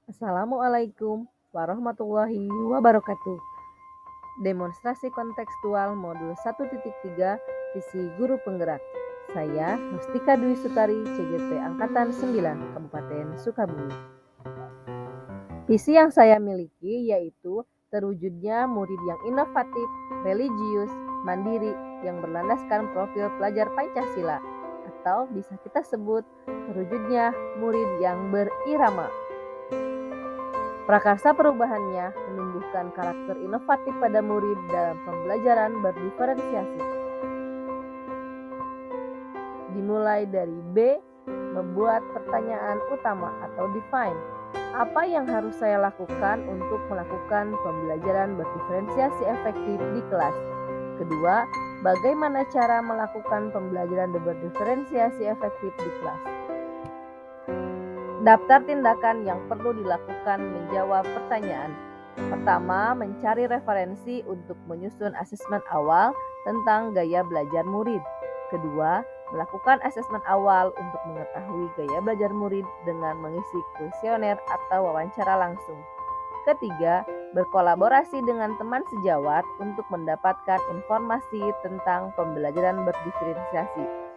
Assalamualaikum warahmatullahi wabarakatuh. Demonstrasi kontekstual modul 1.3 Visi Guru Penggerak. Saya Mustika Dwi Sutari, CGP Angkatan 9, Kabupaten Sukabumi. Visi yang saya miliki yaitu terwujudnya murid yang inovatif, religius, mandiri, yang berlandaskan profil pelajar Pancasila, atau bisa kita sebut terwujudnya murid yang berirama. Prakarsa perubahannya menumbuhkan karakter inovatif pada murid dalam pembelajaran berdiferensiasi. Dimulai dari B, membuat pertanyaan utama atau define. Apa yang harus saya lakukan untuk melakukan pembelajaran berdiferensiasi efektif di kelas? Kedua, bagaimana cara melakukan pembelajaran berdiferensiasi efektif di kelas? Daftar tindakan yang perlu dilakukan menjawab pertanyaan. Pertama, mencari referensi untuk menyusun asesmen awal tentang gaya belajar murid. Kedua, melakukan asesmen awal untuk mengetahui gaya belajar murid dengan mengisi kuesioner atau wawancara langsung. Ketiga, berkolaborasi dengan teman sejawat untuk mendapatkan informasi tentang pembelajaran berdiferensiasi.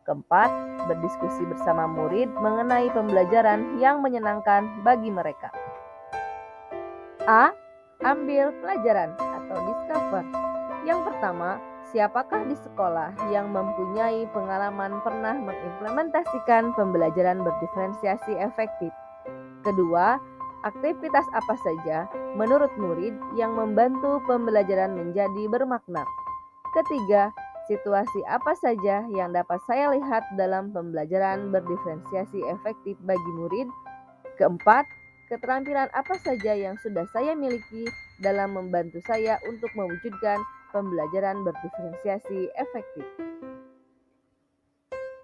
Keempat, berdiskusi bersama murid mengenai pembelajaran yang menyenangkan bagi mereka. A. Ambil pelajaran atau discover. Yang pertama, siapakah di sekolah yang mempunyai pengalaman pernah mengimplementasikan pembelajaran berdiferensiasi efektif? Kedua, aktivitas apa saja menurut murid yang membantu pembelajaran menjadi bermakna? Ketiga, situasi apa saja yang dapat saya lihat dalam pembelajaran berdiferensiasi efektif bagi murid? Keempat, keterampilan apa saja yang sudah saya miliki dalam membantu saya untuk mewujudkan pembelajaran berdiferensiasi efektif.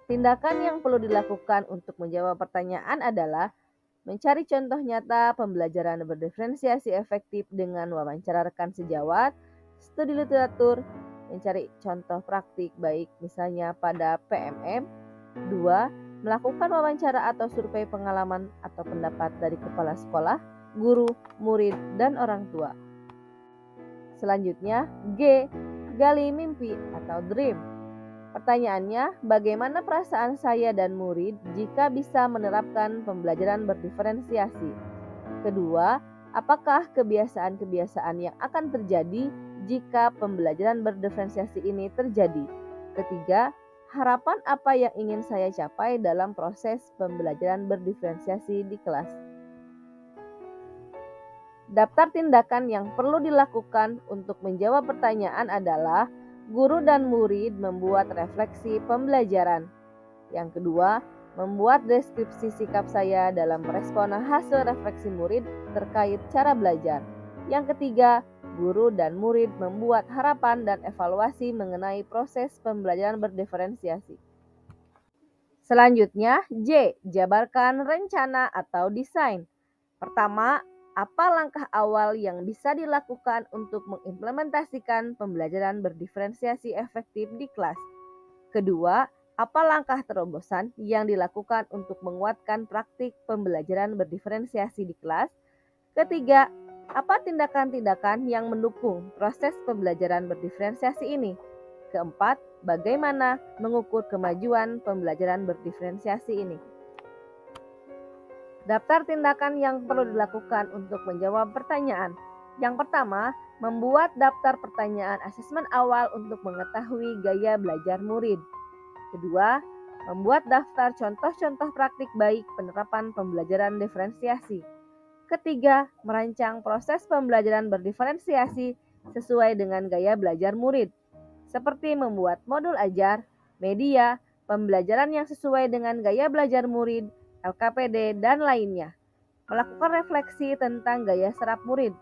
Tindakan yang perlu dilakukan untuk menjawab pertanyaan adalah mencari contoh nyata pembelajaran berdiferensiasi efektif dengan wawancara rekan sejawat, studi literatur, mencari contoh praktik baik misalnya pada PMM. 2. Melakukan wawancara atau survei pengalaman atau pendapat dari kepala sekolah, guru, murid, dan orang tua. Selanjutnya, G. Gali mimpi atau dream. Pertanyaannya, bagaimana perasaan saya dan murid jika bisa menerapkan pembelajaran berdiferensiasi? Kedua, apakah kebiasaan-kebiasaan yang akan terjadi jika pembelajaran berdiferensiasi ini terjadi? Ketiga, harapan apa yang ingin saya capai dalam proses pembelajaran berdiferensiasi di kelas? Daftar tindakan yang perlu dilakukan untuk menjawab pertanyaan adalah guru dan murid membuat refleksi pembelajaran. Yang kedua, membuat deskripsi sikap saya dalam merespon hasil refleksi murid terkait cara belajar. Yang ketiga, guru dan murid membuat harapan dan evaluasi mengenai proses pembelajaran berdiferensiasi. Selanjutnya, J. Jabarkan rencana atau desain. Pertama, apa langkah awal yang bisa dilakukan untuk mengimplementasikan pembelajaran berdiferensiasi efektif di kelas? Kedua, apa langkah terobosan yang dilakukan untuk menguatkan praktik pembelajaran berdiferensiasi di kelas? Ketiga, apa tindakan-tindakan yang mendukung proses pembelajaran berdiferensiasi ini? Keempat, bagaimana mengukur kemajuan pembelajaran berdiferensiasi ini? Daftar tindakan yang perlu dilakukan untuk menjawab pertanyaan. Yang pertama, membuat daftar pertanyaan asesmen awal untuk mengetahui gaya belajar murid. Kedua, membuat daftar contoh-contoh praktik baik penerapan pembelajaran diferensiasi. Ketiga, merancang proses pembelajaran berdiferensiasi sesuai dengan gaya belajar murid, seperti membuat modul ajar, media, pembelajaran yang sesuai dengan gaya belajar murid, LKPD, dan lainnya. Melakukan refleksi tentang gaya serap murid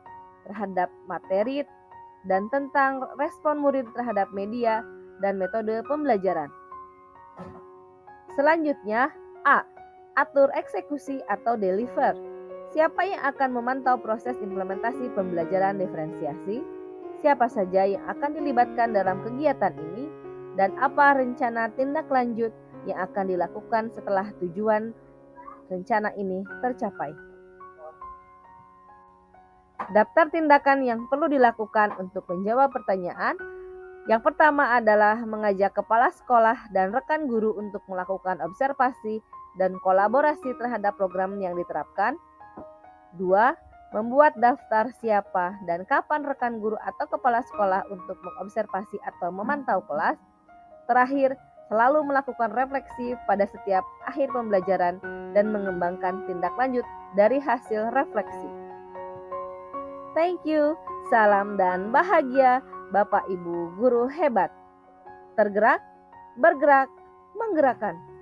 terhadap materi dan tentang respon murid terhadap media dan metode pembelajaran. Selanjutnya, A. Atur eksekusi atau deliver. Siapa yang akan memantau proses implementasi pembelajaran diferensiasi? Siapa saja yang akan dilibatkan dalam kegiatan ini? Dan apa rencana tindak lanjut yang akan dilakukan setelah tujuan rencana ini tercapai? Daftar tindakan yang perlu dilakukan untuk menjawab pertanyaan. Yang pertama adalah mengajak kepala sekolah dan rekan guru untuk melakukan observasi dan kolaborasi terhadap program yang diterapkan. 2. Membuat daftar siapa dan kapan rekan guru atau kepala sekolah untuk mengobservasi atau memantau kelas. Terakhir, selalu melakukan refleksi pada setiap akhir pembelajaran dan mengembangkan tindak lanjut dari hasil refleksi. Thank you, salam dan bahagia Bapak Ibu guru hebat. Tergerak, bergerak, menggerakkan.